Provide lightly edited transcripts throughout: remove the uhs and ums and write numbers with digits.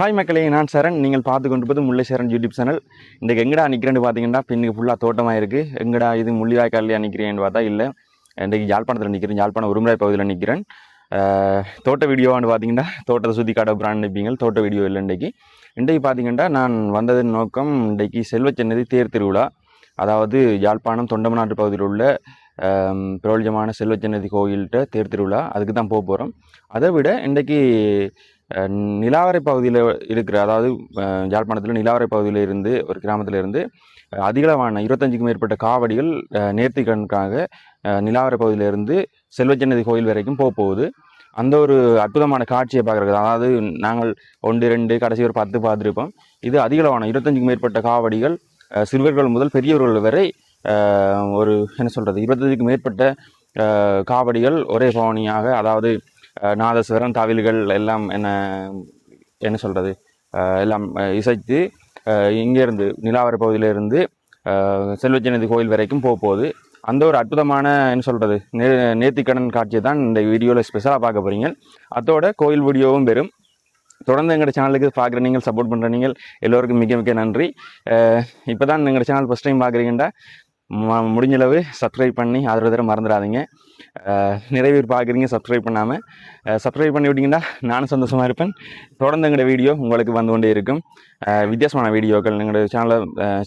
Hi மக்களே, நான் சரண். நீங்கள் பார்த்து கொண்டிருப்பது முல்லை சரண் யூடியூப் சேனல். இன்றைக்கு எங்கடா நிற்கிறேன்னு பார்த்தீங்கன்னா, பின்னுக்கு ஃபுல்லாக தோட்டமாக இருக்குது. எங்கடா இது முள்ளிவாய்க்காலில் நிற்கிறேன்னு பார்த்தா இல்லை, இன்றைக்கு யாழ்ப்பாணத்தில் நிற்கிறேன். யாழ்ப்பாணம் உருமராய் பகுதியில் நிற்கிறேன். தோட்ட வீடியோவான்னு பார்த்தீங்கன்னா, தோட்டத்தை சுற்றி காட்ட பிராண்ட் நிற்பீங்க. தோட்ட வீடியோ இல்லை. இன்றைக்கு பார்த்தீங்கன்னா, நான் வந்ததன் நோக்கம் இன்றைக்கு செல்வச்சன்னதி தேர் திருவிழா, அதாவது யாழ்ப்பாணம் தொண்டமநாட்டு பகுதியில் உள்ள பிரபலமான செல்வச்சன்னதி கோயில்கிட்ட தேர் திருவிழா, அதுக்கு தான் போக போகிறோம். அதை விட இன்றைக்கு நிலாவரை பகுதியில் இருக்கிற, அதாவது யாழ்ப்பாணத்தில் நிலாவரை பகுதியில் இருந்து ஒரு கிராமத்தில் இருந்து அதிகளவான 25க்கும் மேற்பட்ட காவடிகள் நேர்த்திக்கணுக்காக நிலாவரை பகுதியிலிருந்து செல்வச்சன்னதி கோயில் வரைக்கும் போகுது. அந்த ஒரு அற்புதமான காட்சியை பார்க்குறது, அதாவது நாங்கள் 1, 2 கடைசி ஒரு 10 பார்த்துருப்போம். இது அதிகளவான 25க்கும் மேற்பட்ட காவடிகள், சிறுவர்கள் முதல் பெரியவர்கள் வரை ஒரு என்ன சொல்கிறது 25க்கும் மேற்பட்ட காவடிகள் ஒரே பவனியாக, அதாவது நாதஸ்வரம் தவில்கள் எல்லாம் என்ன சொல்கிறது எல்லாம் இசைத்து இங்கேருந்து நிலாவரை பகுதியிலிருந்து செல்வச்சன்னதி கோயில் வரைக்கும் போகுது. அந்த ஒரு அற்புதமான என்ன சொல்கிறது நேர்த்திக்கடன் காட்சியை தான் இந்த வீடியோவில் ஸ்பெஷலாக பார்க்க போகிறீங்க. அதோட கோயில் வீடியோவும் பெறும். தொடர்ந்து எங்கள் சேனலுக்கு பார்க்குற நீங்கள், சப்போர்ட் பண்ணுற நீங்கள் எல்லோருக்கும் மிக மிக நன்றி. இப்போ தான் எங்கள் சேனல் ஃபஸ்ட் டைம் பார்க்குறீங்கன்னா முடிஞ்சளவு சப்ஸ்கிரைப் பண்ணி ஆதரவு தர மறந்துடாதீங்க. நிறைய பேர் பார்க்குறீங்க சப்ஸ்கிரைப் பண்ணாமல். சப்ஸ்கிரைப் பண்ணி விட்டிங்கன்னா நானும் சந்தோஷமாக இருப்பேன். தொடர்ந்து எங்களோட வீடியோ உங்களுக்கு வந்து கொண்டே இருக்கும். வித்தியாசமான வீடியோக்கள் எங்களோட சேனலை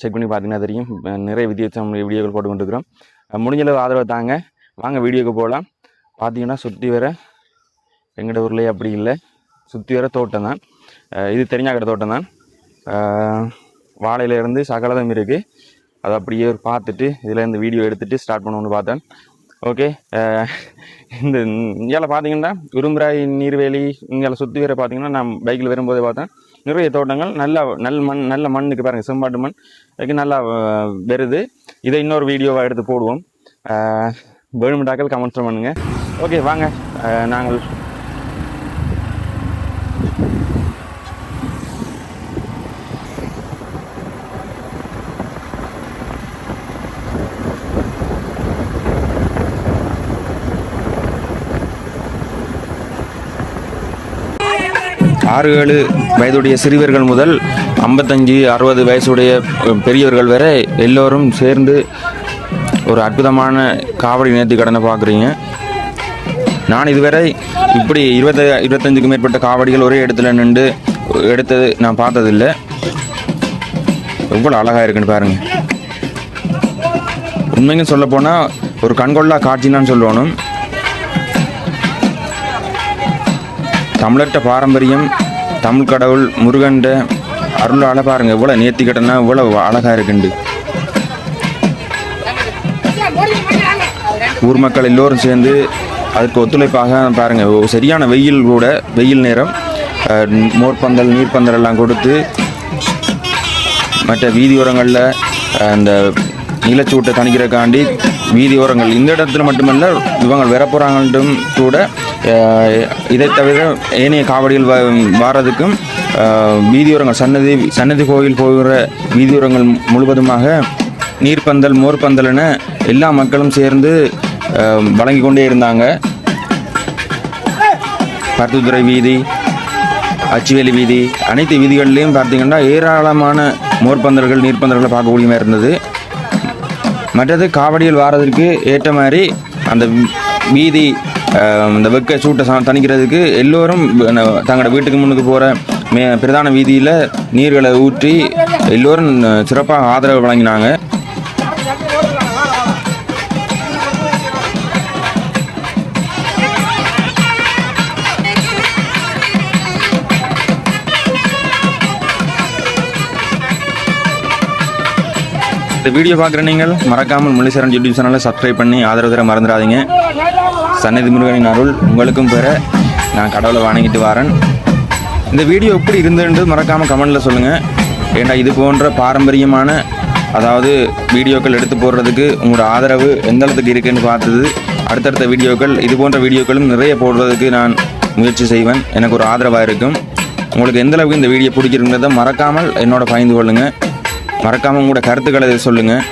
செக் பண்ணி பார்த்தீங்கன்னா தெரியும். நிறைய வித்தியாசமான வீடியோக்கள் போட்டு கொண்டுருக்கிறோம். முடிஞ்சளவு ஆதரவு தாங்க. வாங்க வீடியோக்கு போகலாம். பார்த்தீங்கன்னா சுற்றி வர எங்களோட ஊர்லேயே அப்படி இல்லை, சுற்றி வர தோட்டம் தான். இது தெரிஞ்சாக்கிற தோட்டம் தான். வாழையிலேருந்து சகலதம் இருக்குது. அதை அப்படியே பார்த்துட்டு இதில் இந்த வீடியோ எடுத்துகிட்டு ஸ்டார்ட் பண்ணணும்னு பார்த்தேன். ஓகே, இந்த இங்கே பார்த்தீங்கன்னா உரும்புராய் நீர்வேலி இங்கே சுற்றி வர பார்த்தீங்கன்னா நான் பைக்கில் வரும்போது பார்த்தேன் நிறைய தோட்டங்கள். நல்ல மண்ணுக்கு பாருங்கள், செம்பாட்டு மண் அதுக்கு நல்லா வருது. இதை இன்னொரு வீடியோவாக எடுத்து போடுவோம். வேணுமெண்டாக்கள் கமெண்ட்ஸ் பண்ணுங்கள். ஓகே வாங்க, நாங்கள் 6-7 வயதுடைய சிறுவர்கள் முதல் 55-60 வயசுடைய பெரியவர்கள் வரை எல்லோரும் சேர்ந்து ஒரு அற்புதமான காவடி நேர்த்தி கடனை பார்க்குறீங்க. நான் இதுவரை இப்படி 25க்கும் மேற்பட்ட காவடிகள் ஒரே இடத்துல நின்று எடுத்தது நான் பார்த்ததில்லை. எவ்வளோ அழகாக இருக்குன்னு பாருங்கள். உண்மைங்க சொல்லப்போனால் ஒரு கண்கொள்ளா காட்சின்னு சொல்லணும். தமிழர்கிட்ட பாரம்பரியம், தமிழ் கடவுள் முருகன்ட அருளால் பாருங்கள் இவ்வளோ நேர்த்தி கடனா இவ்வளோ அழகாக இருக்குண்டு. ஊர் மக்கள் எல்லோரும் சேர்ந்து அதுக்கு ஒத்துழைப்பாக பாருங்கள். சரியான வெயில் கூட, வெயில் நேரம் மோர்பந்தல் நீர்ப்பந்தல் எல்லாம் கொடுத்து மற்ற வீதியோரங்களில் அந்த நிலச்சூட்டை தணிக்கிறக்காண்டி வீதியோரங்கள் இந்த இடத்துல மட்டுமல்ல இவங்க வரப்போகிறாங்கன்ட்டும் கூட இதை தவிர ஏனைய காவடிகள் வாரதுக்கும் வீதியோரங்கள் சன்னதி கோயில் போகிற வீதியோரங்கள் முழுவதுமாக நீர்ப்பந்தல் மோர்பந்தல் என எல்லா மக்களும் சேர்ந்து வழங்கி கொண்டே இருந்தாங்க. பருத்துத்துறை வீதி, அச்சுவேலி வீதி, அனைத்து வீதிகள்லேயும் பார்த்திங்கன்னா ஏராளமான மோர்பந்தல்கள் நீர்ப்பந்தல்களை பார்க்கக்கூடியமாக இருந்தது. மற்றது காவடிகள் வாரதற்கு ஏற்ற மாதிரி அந்த வீதி இந்த வெக்க சூட்டை தணிக்கிறதுக்கு எல்லோரும் தங்களோட வீட்டுக்கு முன்னுக்கு போகிற பிரதான வீதியில் நீர்களை ஊற்றி எல்லோரும் சிறப்பாக ஆதரவு வழங்கினாங்க. இந்த வீடியோ பார்க்குற நீங்கள் மறக்காமல் முல்லை சரண் யூடியூப் சேனலை சப்ஸ்கிரைப் பண்ணி ஆதரவு தர மறந்துடாதீங்க. சன்னதி முருகனின் அருள் உங்களுக்கும் பெற நான் கடவுளை வணங்கிட்டு வரேன். இந்த வீடியோ எப்படி இருந்துன்னு மறக்காமல் கமெண்டில் சொல்லுங்கள். ஏன்னா இது போன்ற பாரம்பரியமான, அதாவது வீடியோக்கள் எடுத்து போடுறதுக்கு உங்களோட ஆதரவு எந்த அளவுக்கு இருக்குன்னு பார்த்தது அடுத்தடுத்த வீடியோக்கள் இது போன்ற வீடியோக்களும் நிறைய போடுறதுக்கு நான் முயற்சி செய்வேன். எனக்கு ஒரு ஆதரவாக இருக்கும். உங்களுக்கு எந்த அளவுக்கு இந்த வீடியோ பிடிச்சிருக்கிறத மறக்காமல் என்னோட பகிர்ந்து கொள்ளுங்கள். மறக்காமல் உங்களோட கருத்துக்களை சொல்லுங்கள்.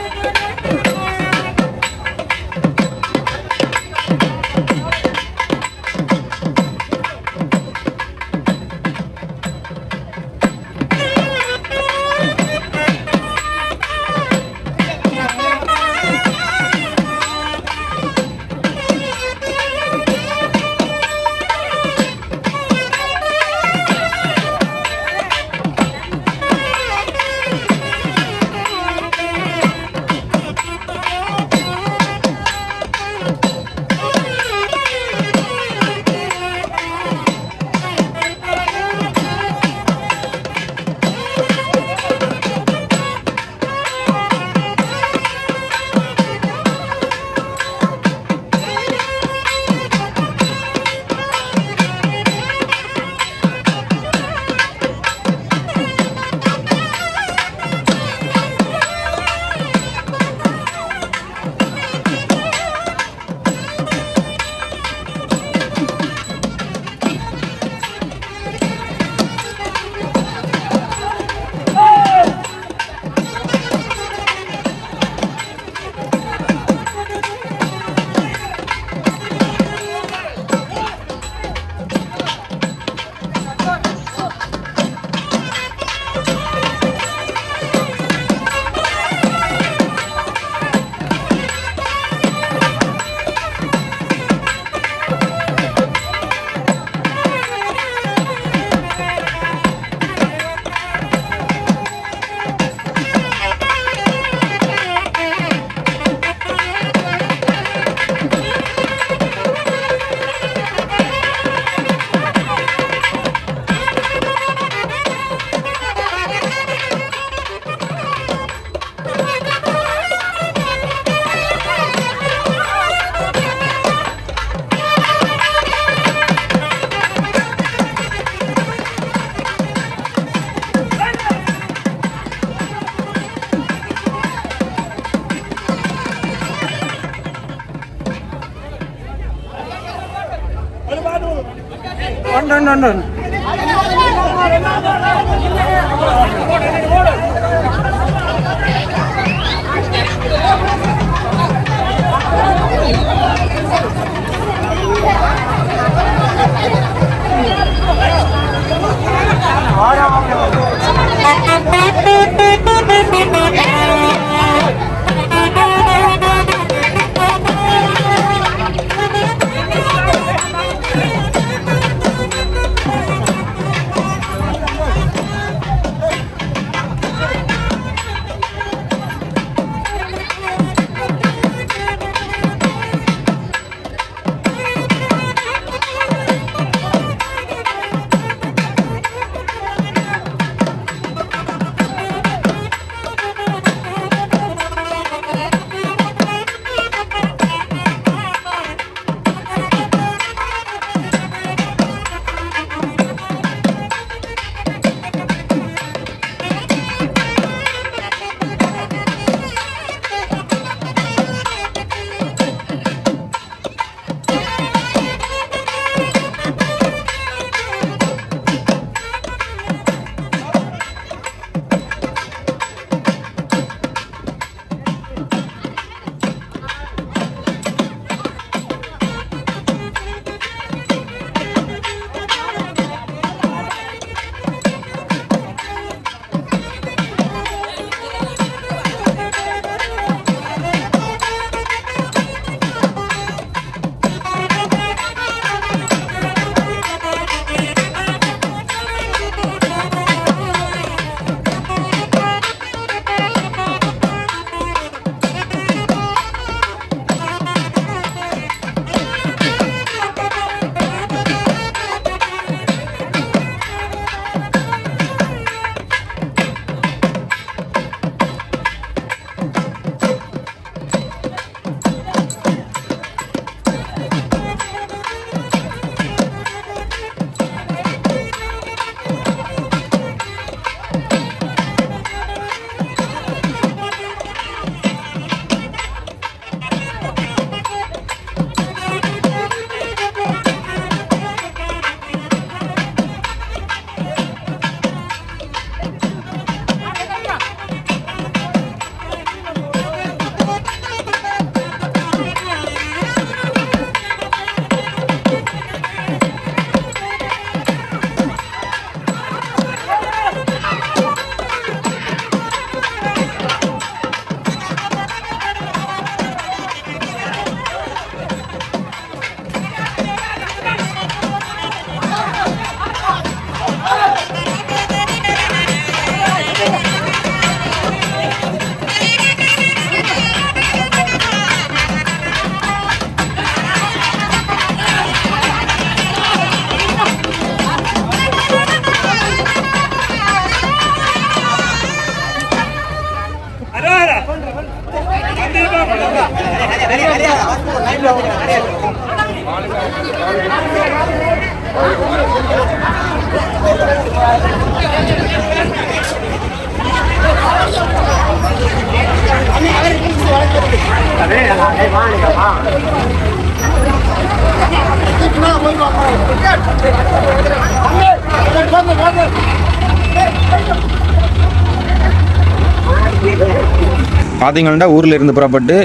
பார்த்தீங்கன்னா ஊரில் இருந்து புறப்பட்டு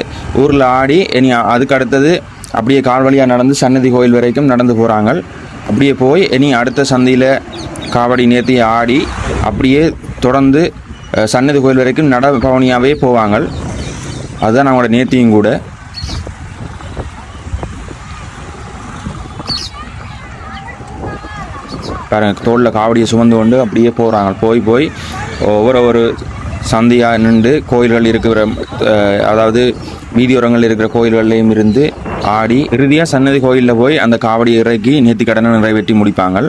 ஊரில் ஆடி இனி அதுக்கு அடுத்தது அப்படியே கால் வழியாக நடந்து சன்னதி கோயில் வரைக்கும் நடந்து போகிறாங்க. அப்படியே போய் இனி அடுத்த சந்தையில் காவடி நேர்த்தி ஆடி அப்படியே தொடர்ந்து சன்னதி கோயில் வரைக்கும் நட பவனியாகவே போவாங்க. அதுதான் நம்மளோட நேர்த்தியும் கூட. பாருங்க, தோளில் காவடியை சுமந்து கொண்டு அப்படியே போகிறாங்க. போய் ஒவ்வொரு சந்தையாக நின்று கோயில்கள் இருக்கிற, அதாவது வீதியோரங்கள் இருக்கிற கோயில்கள்லையும் இருந்து ஆடி இறுதியாக சன்னதி கோயிலில் போய் அந்த காவடியை இறக்கி நேர்த்தி கடனை நிறைவேற்றி முடிப்பாங்க.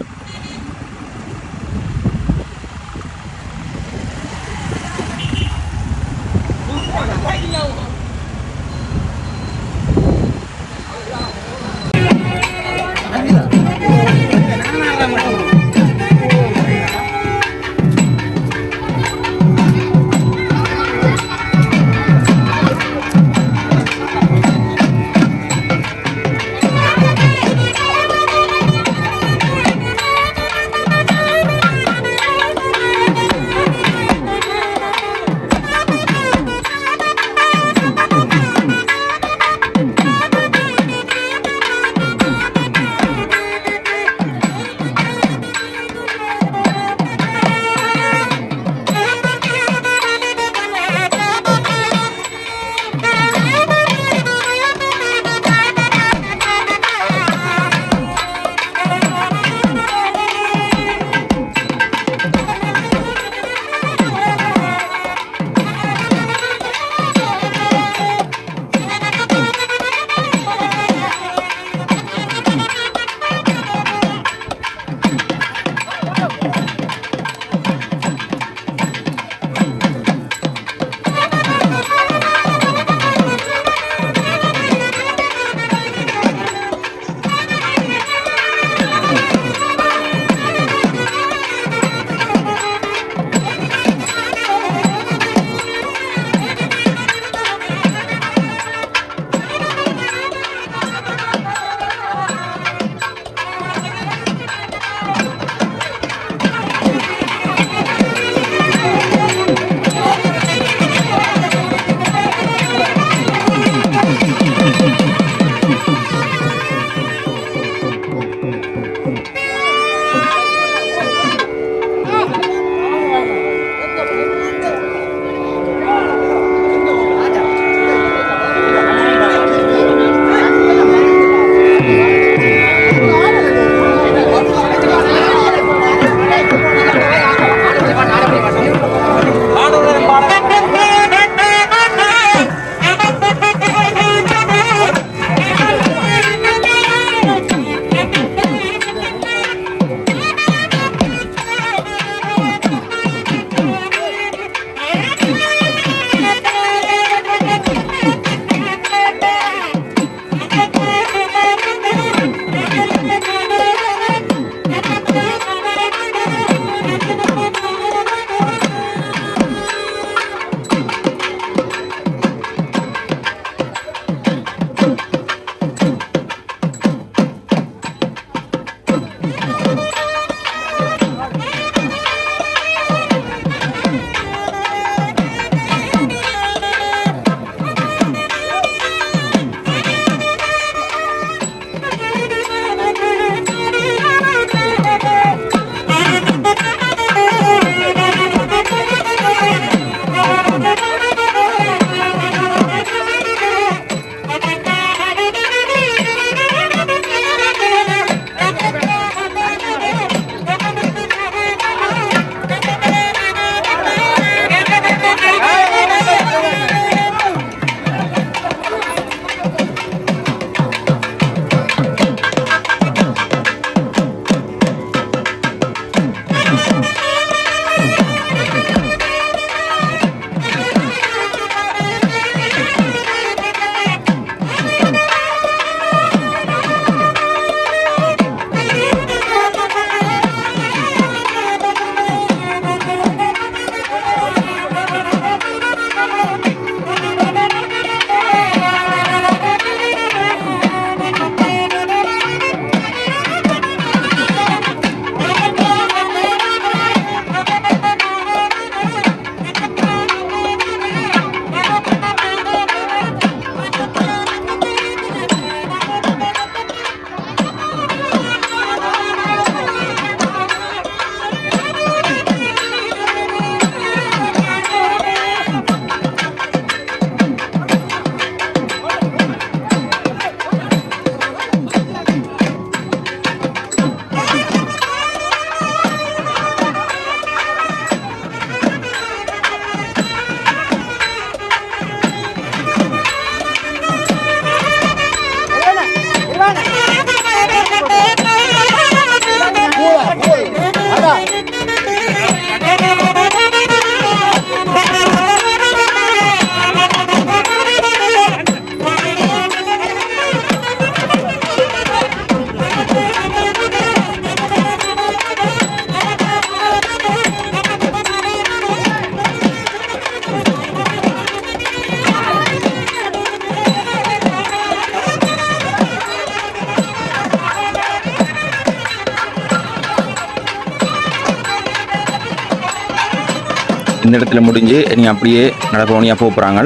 இந்த இடத்துல முடிஞ்சு நீங்கள் அப்படியே நடப்பவனியாக போகிறாங்க.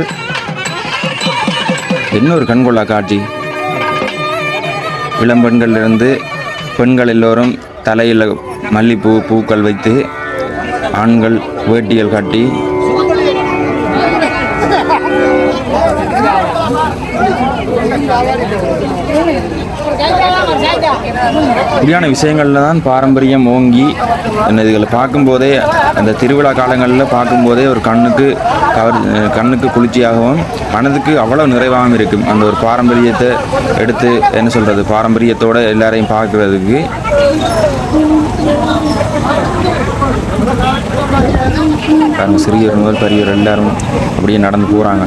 இன்னொரு கண்கொள்ளா காட்சி. இளம்பெண்களிலிருந்து பெண்கள் எல்லோரும் தலையில் மல்லிப்பூ பூக்கள் வைத்து, ஆண்கள் வேட்டிகள் கட்டி இப்படியான விஷயங்களில் தான் பாரம்பரியம் ஓங்கி இதுகளை பார்க்கும்போதே, அந்த திருவிழா காலங்களில் பார்க்கும்போதே ஒரு கண்ணுக்கு குளிர்ச்சியாகவும் மனதுக்கு அவ்வளோ நிறைவாகவும் இருக்கும். அந்த ஒரு பாரம்பரியத்தை எடுத்து என்ன சொல்கிறது, பாரம்பரியத்தோடு எல்லாரையும் பார்க்குறதுக்கு சிறியவர் முதல் பெரியவர் எல்லாரும் அப்படியே நடந்து போகிறாங்க.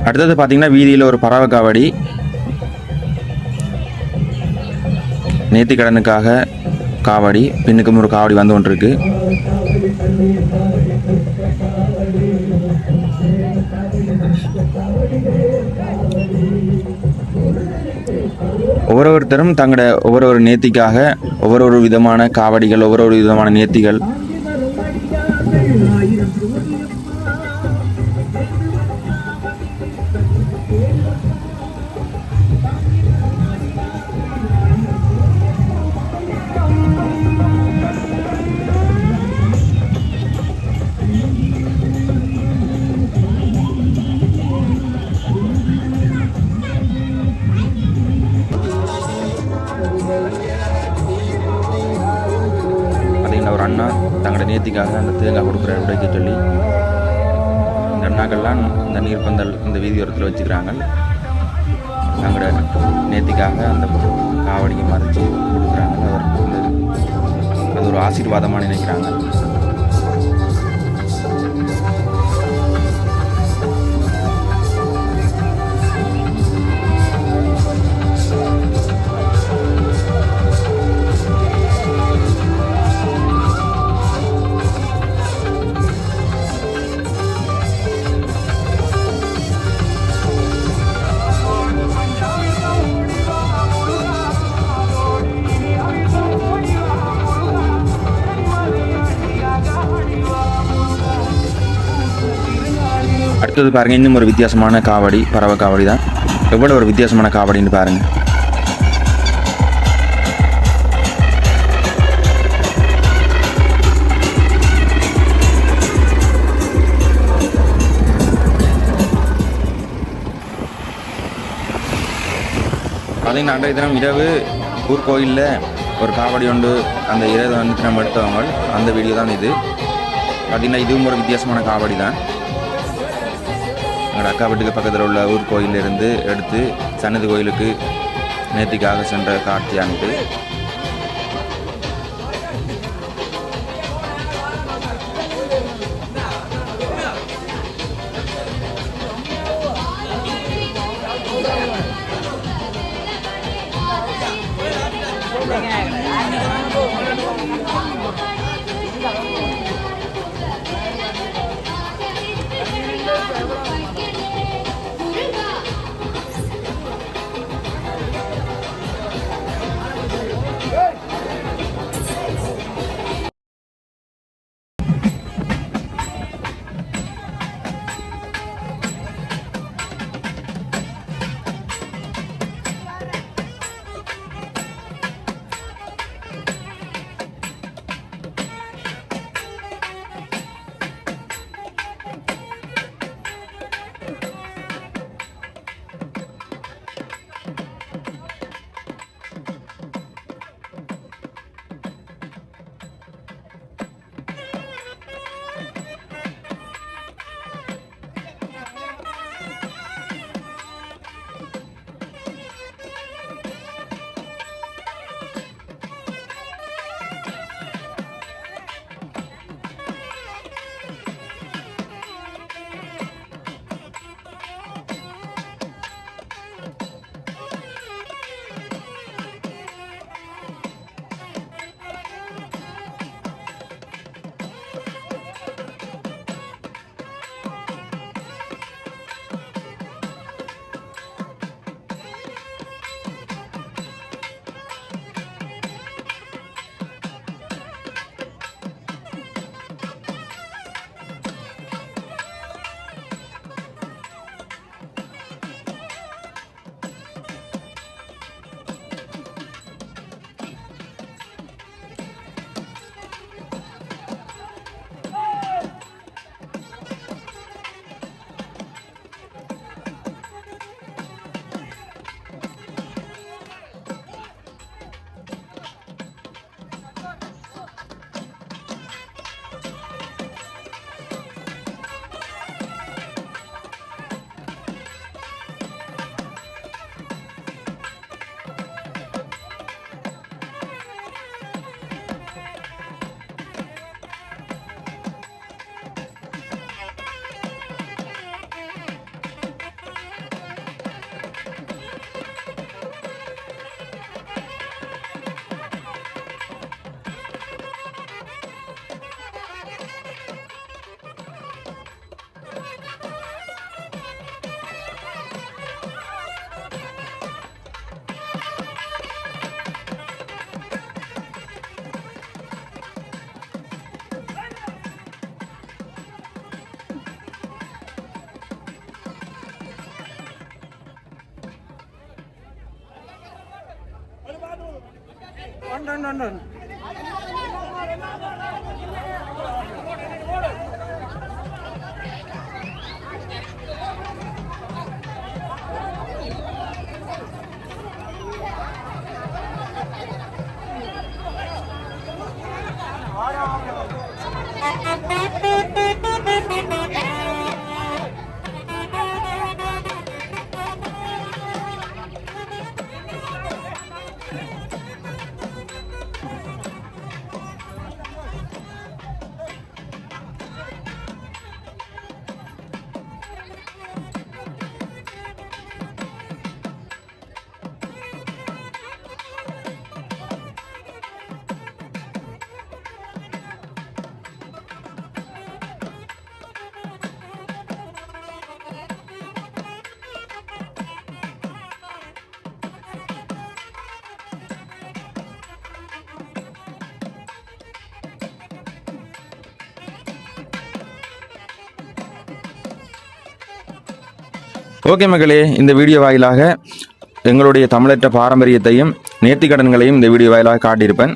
அடுத்தது பார்த்தீங்கன்னா வீதியில் ஒரு பறவை காவடி. நேர்த்திக்கடனுக்காக காவடி, பின்னுக்கும் ஒரு காவடி வந்து கொண்டிருக்கு. ஒவ்வொருத்தரும் தங்களோட ஒவ்வொரு நேர்த்திக்காக ஒவ்வொரு விதமான காவடிகள், ஒவ்வொரு விதமான நேர்த்திகள். ஒரு அண்ணா தங்களோட நேர்த்திக்காக அந்த தேங்காய் கொடுக்குற உடைக்க சொல்லி இந்த அண்ணாக்கள்லாம் இந்த நீர்பந்தல் இந்த வீதியோரத்தில் வச்சுக்கிறாங்க. தங்களோட நேர்த்திக்காக அந்த காவடியை மறைச்சி கொடுக்குறாங்க. அது ஒரு ஆசீர்வாதமாக நினைக்கிறாங்க. அடுத்தது பாருங்கள், இன்னும் ஒரு வித்தியாசமான காவடி, பறவை காவடி தான். எவ்வளோ ஒரு வித்தியாசமான காவடின்னு பாருங்கள். பார்த்தீங்கன்னா அன்றைய தினம் இரவு ஊர்கோயிலில் ஒரு காவடி ஒன்று அந்த இரவு வந்துட்டு நம்ம எடுத்தவங்க அந்த வீடியோ தான் இது. பார்த்திங்கன்னா இதுவும் ஒரு வித்தியாசமான காவடி தான். எங்களோட அக்கா வீட்டுக்கு பக்கத்தில் உள்ள ஊர் கோயிலிருந்து எடுத்து சன்னதி கோயிலுக்கு நேர்த்திக்காக சென்ற காட்சியான்ட்டு. ஓகே மக்களே, இந்த வீடியோ வாயிலாக எங்களுடைய தமிழற்ற பாரம்பரியத்தையும் நேர்த்திக்கடன்களையும் இந்த வீடியோ வாயிலாக காட்டியிருப்பேன்.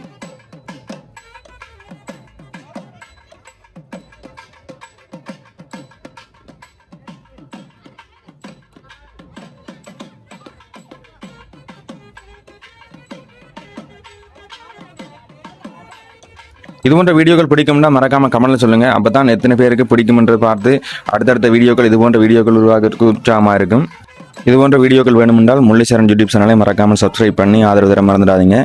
இது போன்ற வீடியோக்கள் பிடிக்கும்னா மறக்காம கமெண்ட்ல சொல்லுங்க. அப்பதான் எத்தனை பேருக்கு பிடிக்கும்ன்றது பார்த்து அடுத்தடுத்த வீடியோக்கள் இது போன்ற வீடியோக்கள் உருவாக்குறதுக்கு உற்சாகமா இருக்கும். இது போன்ற வீடியோக்கள் வேணுமென்றால் முல்லைச்சரண் யூடியூப் சேனலை மறக்காமல் சப்ஸ்கிரைப் பண்ணி ஆதரவு தர மறந்துடாதீங்க.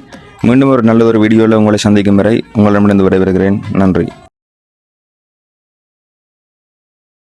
மீண்டும் ஒரு நல்ல ஒரு வீடியோவில் உங்களை சந்திக்கும் வரை உங்களிடமிருந்து விடைபெறுகிறேன். நன்றி.